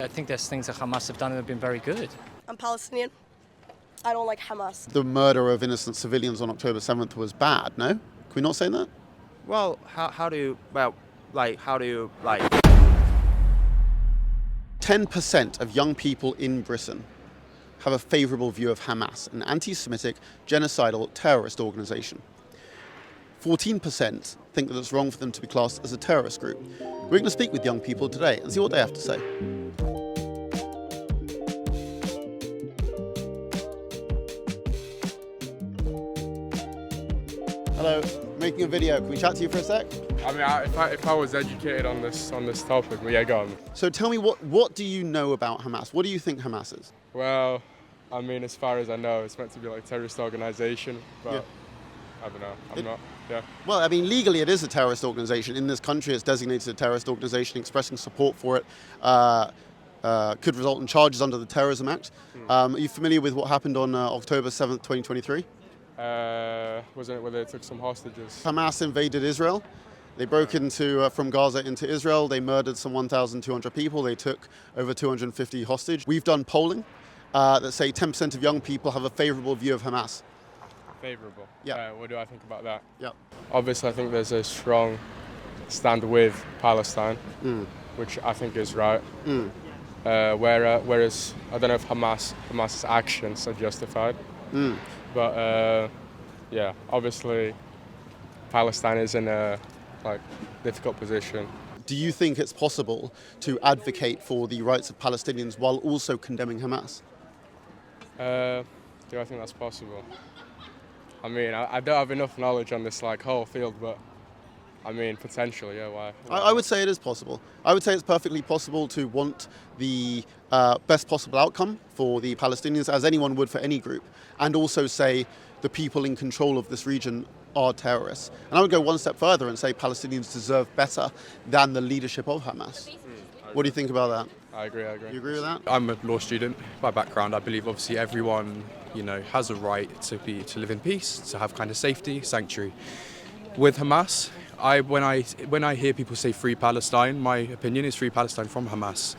I think there's things that Hamas have done that have been very good. I'm Palestinian. I don't like Hamas. The murder of innocent civilians on October 7th was bad, no? Can we not say that? Well, how do you 10% of young people in Britain have a favourable view of Hamas, an anti-Semitic, genocidal terrorist organisation. 14% think that it's wrong for them to be classed as a terrorist group. We're going to speak with young people today and see what they have to say. Hello, making a video. Can we chat to you for a sec? I mean, if I was educated on this topic, well, yeah, go on. So tell me, what do you know about Hamas? What do you think Hamas is? Well, I mean, as far as I know, it's meant to be like a terrorist organisation, but Yeah. I don't know. I'm not. Yeah. Well, I mean, legally it is a terrorist organisation. In this country, it's designated a terrorist organisation. Expressing support for it could result in charges under the Terrorism Act. Are you familiar with what happened on October 7th, 2023? Wasn't it where they took some hostages? Hamas invaded Israel. They broke into from Gaza into Israel. They murdered some 1,200 people. They took over 250 hostage. We've done polling that say 10% of young people have a favourable view of Hamas. Favourable. Yeah. What do I think about that? Yeah. Obviously, I think there's a strong stand with Palestine, which I think is right. Whereas I don't know if Hamas's actions are justified. But yeah, obviously Palestine is in a difficult position. Do you think it's possible to advocate for the rights of Palestinians while also condemning Hamas? Do I think that's possible? I mean, I don't have enough knowledge on this whole field, but I mean, potentially, yeah, why? I would say it is possible. I would say it's perfectly possible to want the best possible outcome for the Palestinians, as anyone would for any group, and also say the people in control of this region are terrorists. And I would go one step further and say Palestinians deserve better than the leadership of Hamas. What do you think about that? I agree. You agree with that? I'm a law student by background. I believe obviously everyone, has a right to live in peace, to have kind of safety, sanctuary. With Hamas, when I hear people say free Palestine, my opinion is free Palestine from Hamas.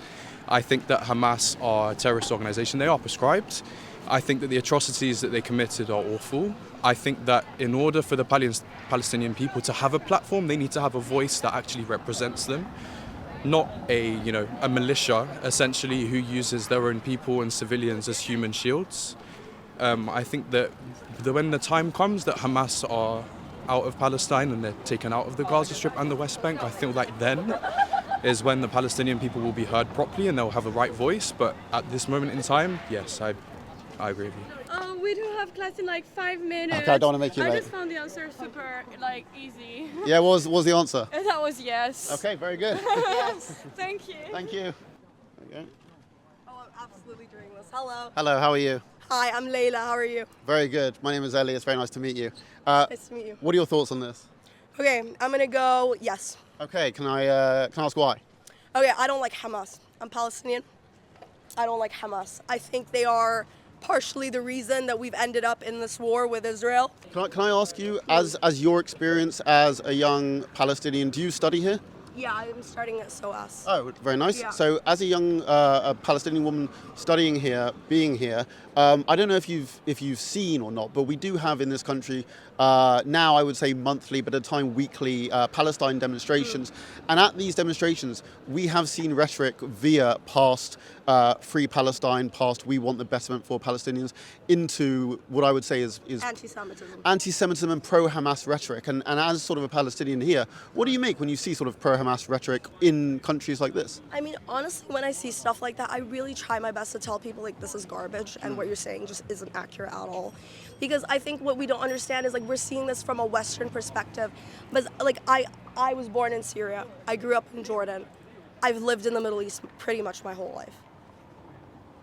I think that Hamas are a terrorist organisation. They are prescribed. I think that the atrocities that they committed are awful. I think that in order for the Palestinian people to have a platform, they need to have a voice that actually represents them. Not a militia, essentially, who uses their own people and civilians as human shields. I think that when the time comes that Hamas are out of Palestine and they're taken out of the Gaza Strip and the West Bank, I feel like then is when the Palestinian people will be heard properly and they'll have a right voice. But at this moment in time, yes, I agree with you. We do have class in 5 minutes. Okay, I don't want to make you late. I just found the answer super easy. Yeah, what was the answer? That was yes. Okay, very good. Yes. Thank you. Thank you. Okay. Oh, I'm absolutely doing this. Hello. Hello, how are you? Hi, I'm Layla. How are you? Very good. My name is Ellie. It's very nice to meet you. Nice to meet you. What are your thoughts on this? Okay, I'm gonna go yes. Okay, can I ask why? Okay, I don't like Hamas. I'm Palestinian. I don't like Hamas. I think they are partially the reason that we've ended up in this war with Israel. Can I ask you, as your experience as a young Palestinian, do you study here? Yeah, I'm starting at SOAS. Oh, very nice. Yeah. So as a young a Palestinian woman studying here, being here, I don't know if you've seen or not, but we do have in this country now, I would say monthly, but at a time weekly, Palestine demonstrations. And at these demonstrations, we have seen rhetoric via past free Palestine, past we want the betterment for Palestinians, into what I would say is anti-Semitism and pro-Hamas rhetoric. And as sort of a Palestinian here, what do you make when you see sort of pro-Hamas rhetoric in countries like this? I mean, honestly, when I see stuff like that, I really try my best to tell people this is garbage and what you're saying just isn't accurate at all. Because I think what we don't understand is we're seeing this from a Western perspective. But I was born in Syria. I grew up in Jordan. I've lived in the Middle East pretty much my whole life.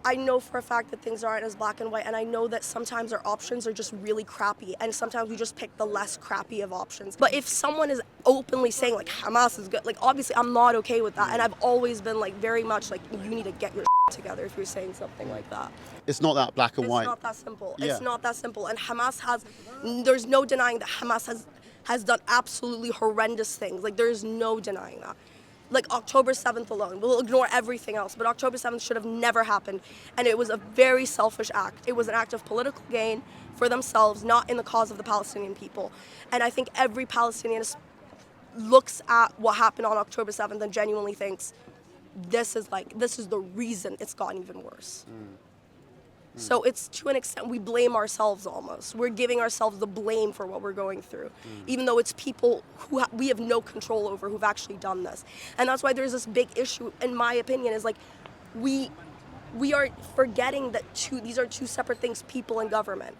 I know for a fact that things aren't as black and white, and I know that sometimes our options are just really crappy, and sometimes we just pick the less crappy of options. But if someone is openly saying Hamas is good, obviously I'm not okay with that, and I've always been very much you need to get your together if you're saying something like that. It's not that black and white. It's not that simple. Yeah. It's not that simple. And Hamas there's no denying that Hamas has done absolutely horrendous things. There's no denying that. like October 7th alone. We'll ignore everything else, but October 7th should have never happened. And it was a very selfish act. It was an act of political gain for themselves, not in the cause of the Palestinian people. And I think every Palestinian looks at what happened on October 7th and genuinely thinks, this is the reason it's gotten even worse. So it's, to an extent, we blame ourselves almost. We're giving ourselves the blame for what we're going through, even though it's people who we have no control over who've actually done this. And that's why there's this big issue, in my opinion, is like we are forgetting that these are two separate things, people and government.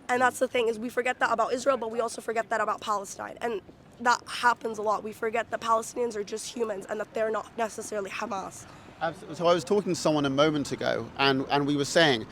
And that's the thing, is we forget that about Israel, but we also forget that about Palestine. And that happens a lot. We forget that Palestinians are just humans and that they're not necessarily Hamas. So I was talking to someone a moment ago, and we were saying,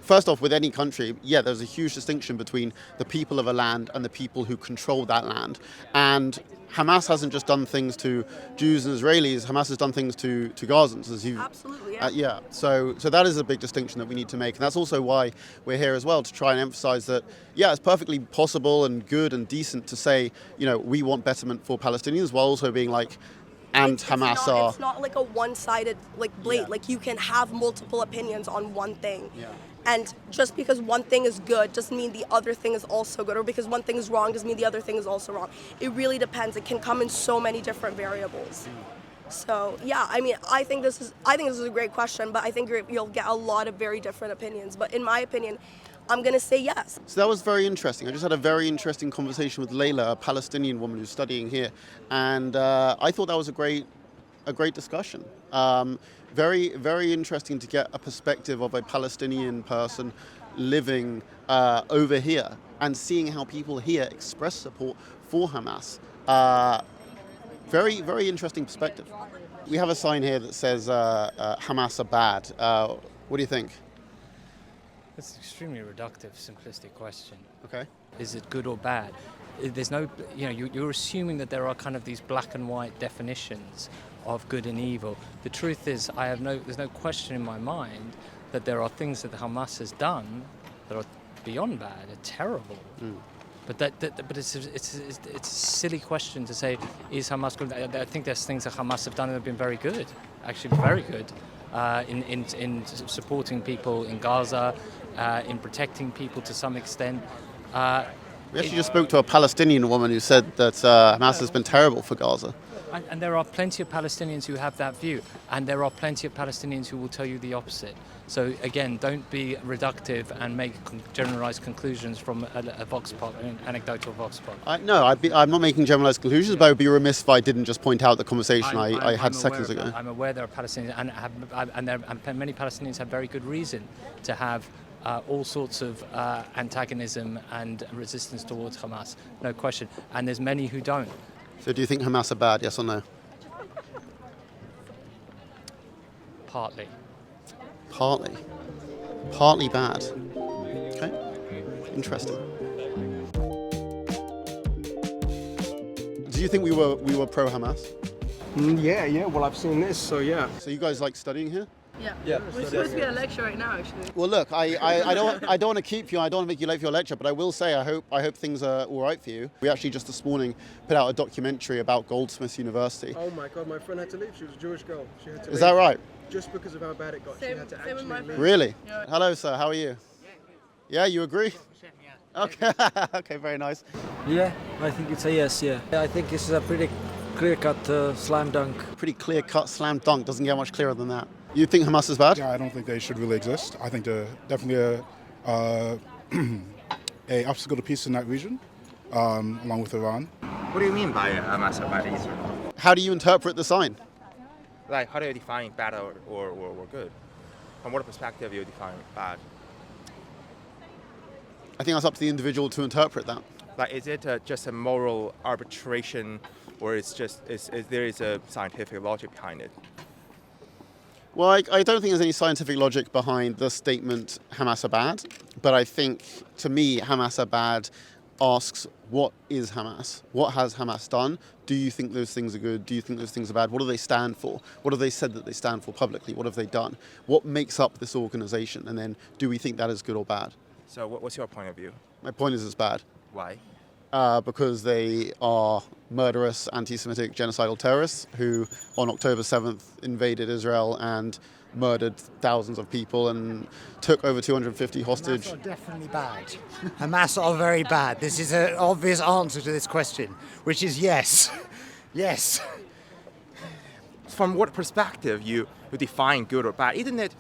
first off, with any country, yeah, there's a huge distinction between the people of a land and the people who control that land. And Hamas hasn't just done things to Jews and Israelis. Hamas has done things to Gazans, as you. Absolutely, yeah. Yeah. So that is a big distinction that we need to make, and that's also why we're here as well, to try and emphasise that, yeah, it's perfectly possible and good and decent to say, you know, we want betterment for Palestinians, while also being like, and Hamas are. It's not like a one-sided blade. Yeah. Like, you can have multiple opinions on one thing. Yeah. And just because one thing is good doesn't mean the other thing is also good, or because one thing is wrong doesn't mean the other thing is also wrong. It really depends. It can come in so many different variables. So yeah, I mean, I think this is a great question, but I think you'll get a lot of very different opinions. But in my opinion, I'm going to say yes. So that was very interesting. I just had a very interesting conversation with Layla, a Palestinian woman who's studying here, and I thought that was a great discussion. Very, very interesting to get a perspective of a Palestinian person living over here and seeing how people here express support for Hamas. Very, very interesting perspective. We have a sign here that says Hamas are bad. What do you think? It's an extremely reductive, simplistic question. Okay. Is it good or bad? There's no, you're assuming that there are kind of these black and white definitions of good and evil. The truth is, there's no question in my mind that there are things that Hamas has done that are beyond bad, are terrible. But it's a silly question to say, is Hamas good? I think there's things that Hamas have done that have been very good, actually very good, in supporting people in Gaza, in protecting people to some extent. We actually just spoke to a Palestinian woman who said that Hamas has been terrible for Gaza. And there are plenty of Palestinians who have that view, and there are plenty of Palestinians who will tell you the opposite. So again, don't be reductive and make generalised conclusions from a vox pop, an anecdotal vox pop. No, I'm not making generalised conclusions, but I would be remiss if I didn't just point out the conversation I had seconds ago. I'm aware there are Palestinians, and many Palestinians have very good reason to have all sorts of antagonism and resistance towards Hamas, no question. And there's many who don't. So do you think Hamas are bad, yes or no? Partly. Partly bad. Okay, interesting. Do you think we were pro-Hamas? Yeah. Well, I've seen this, so yeah. So you guys like studying here? Yeah. We're supposed to be at a lecture right now, actually. Well, look, I don't want to keep you. I don't want to make you late for your lecture, but I will say I hope things are all right for you. We actually just this morning put out a documentary about Goldsmiths University. Oh my God, my friend had to leave. She was a Jewish girl. She had to leave. Is that right? Just because of how bad it got, she had to actually leave. Really? Yeah. Hello, sir. How are you? Yeah, you agree? Okay. Okay, very nice. Yeah, I think it's a yes. Yeah, I think this is a pretty clear-cut slam dunk. Pretty clear-cut slam dunk. Doesn't get much clearer than that. You think Hamas is bad? Yeah, I don't think they should really exist. I think they're definitely a obstacle to peace in that region, along with Iran. What do you mean by Hamas or bad Israel? How do you interpret the sign? Like, how do you define bad or good? From what perspective you define bad? I think that's up to the individual to interpret that. Like, is it just a moral arbitration, or is there a scientific logic behind it? Well, I don't think there's any scientific logic behind the statement Hamas are bad, but I think, to me, Hamas are bad asks, what is Hamas? What has Hamas done? Do you think those things are good? Do you think those things are bad? What do they stand for? What have they said that they stand for publicly? What have they done? What makes up this organization? And then, do we think that is good or bad? So what's your point of view? My point is it's bad. Why? because they are murderous, anti-Semitic, genocidal terrorists who on October 7th invaded Israel and murdered thousands of people and took over 250 hostage. Hamas are definitely bad. Hamas are very bad. This is an obvious answer to this question, which is yes. Yes. From what perspective you define good or bad? Isn't it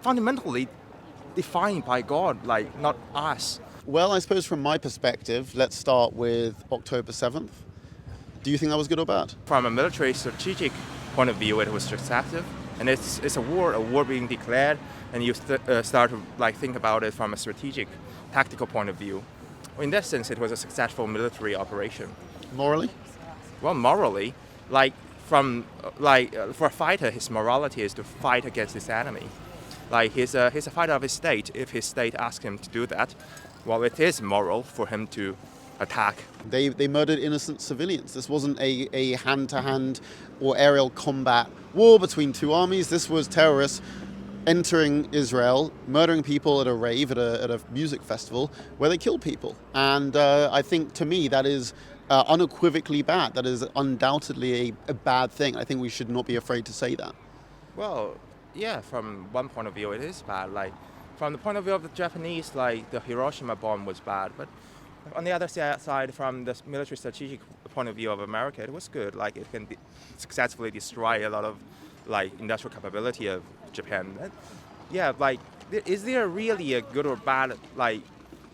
fundamentally defined by God, like not us? Well, I suppose from my perspective, let's start with October 7th. Do you think that was good or bad? From a military strategic point of view, it was successful, and it's a war being declared, and you start to think about it from a strategic, tactical point of view. In that sense, it was a successful military operation. Morally? Well, morally, for a fighter, his morality is to fight against his enemy. He's a fighter of his state. If his state asks him to do that, well, it is moral for him to attack. They murdered innocent civilians. This wasn't a hand-to-hand or aerial combat war between two armies. This was terrorists entering Israel, murdering people at a rave, at a music festival, where they killed people. And I think, to me, that is unequivocally bad. That is undoubtedly a bad thing. I think we should not be afraid to say that. Well, yeah, from one point of view, it is bad. From the point of view of the Japanese, the Hiroshima bomb was bad. But on the other side, from the military strategic point of view of America, it was good. It can successfully destroy a lot of industrial capability of Japan. Yeah, is there really a good or bad?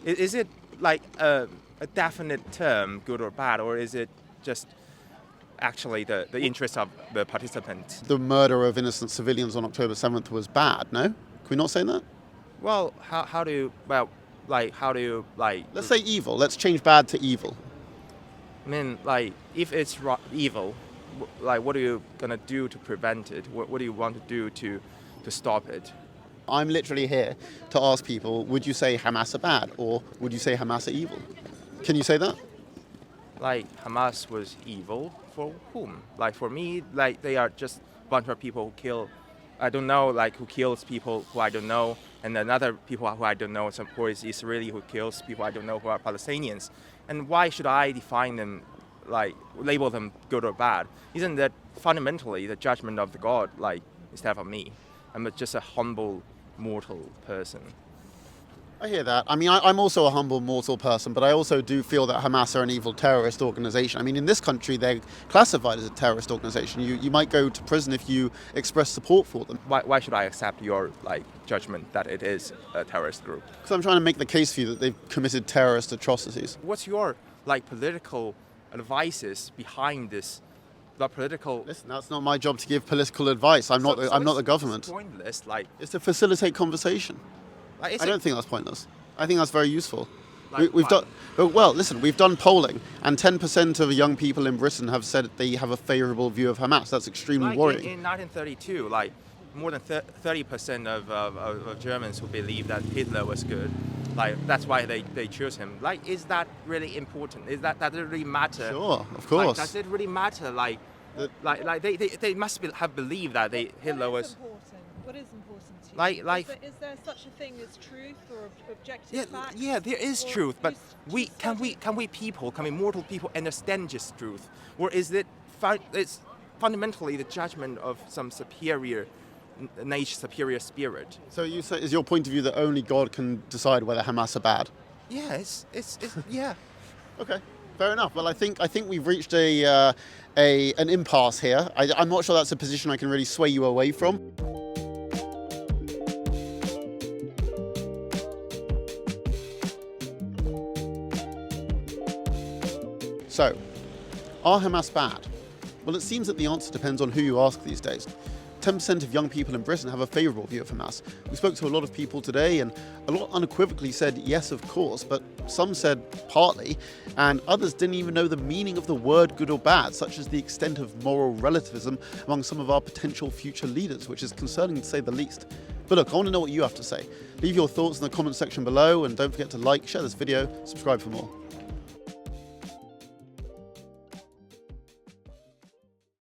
Is it a definite term, good or bad, or is it just actually the interest of the participant? The murder of innocent civilians on October 7th was bad, no? Can we not say that? Well, how do you, Let's say evil. Let's change bad to evil. I mean, if it's evil, what are you gonna do to prevent it? What do you want to do to stop it? I'm literally here to ask people, would you say Hamas are bad, or would you say Hamas are evil? Can you say that? Hamas was evil for whom? For me, they are just a bunch of people who kill, I don't know, who kills people who I don't know, and another people who I don't know, some poor is Israeli who kills people I don't know who are Palestinians. And why should I define them, label them good or bad? Isn't that fundamentally the judgment of the God, instead of me? I'm just a humble, mortal person. I hear that. I mean, I'm also a humble mortal person, but I also do feel that Hamas are an evil terrorist organization. I mean, in this country, they're classified as a terrorist organization. You might go to prison if you express support for them. Why should I accept your judgment that it is a terrorist group? Because I'm trying to make the case for you that they've committed terrorist atrocities. What's your political advices behind this? Political. Listen, that's not my job to give political advice. I'm not the government. It's pointless. It's to facilitate conversation. I don't think that's pointless. I think that's very useful. We've done polling, and 10% of young people in Britain have said they have a favourable view of Hamas. That's extremely worrying. In 1932, more than 30% of Germans who believe that Hitler was good. That's why they choose him. Is that really important? Does it really matter? Sure, of course. Does it really matter? They must have believed that Hitler was. What is important to you? Is there such a thing as truth or objective facts? Yeah, there is truth, but can we mortal people understand just truth, or is it it's fundamentally the judgment of some superior nature, superior spirit? So you say, is your point of view that only God can decide whether Hamas are bad? Yeah, it's yeah. Okay, fair enough. Well, I think we've reached an impasse here. I'm not sure that's a position I can really sway you away from. So, are Hamas bad? Well, it seems that the answer depends on who you ask these days. 10% of young people in Britain have a favourable view of Hamas. We spoke to a lot of people today, and a lot unequivocally said yes, of course, but some said partly, and others didn't even know the meaning of the word good or bad, such as the extent of moral relativism among some of our potential future leaders, which is concerning to say the least. But look, I want to know what you have to say. Leave your thoughts in the comment section below, and don't forget to like, share this video, subscribe for more.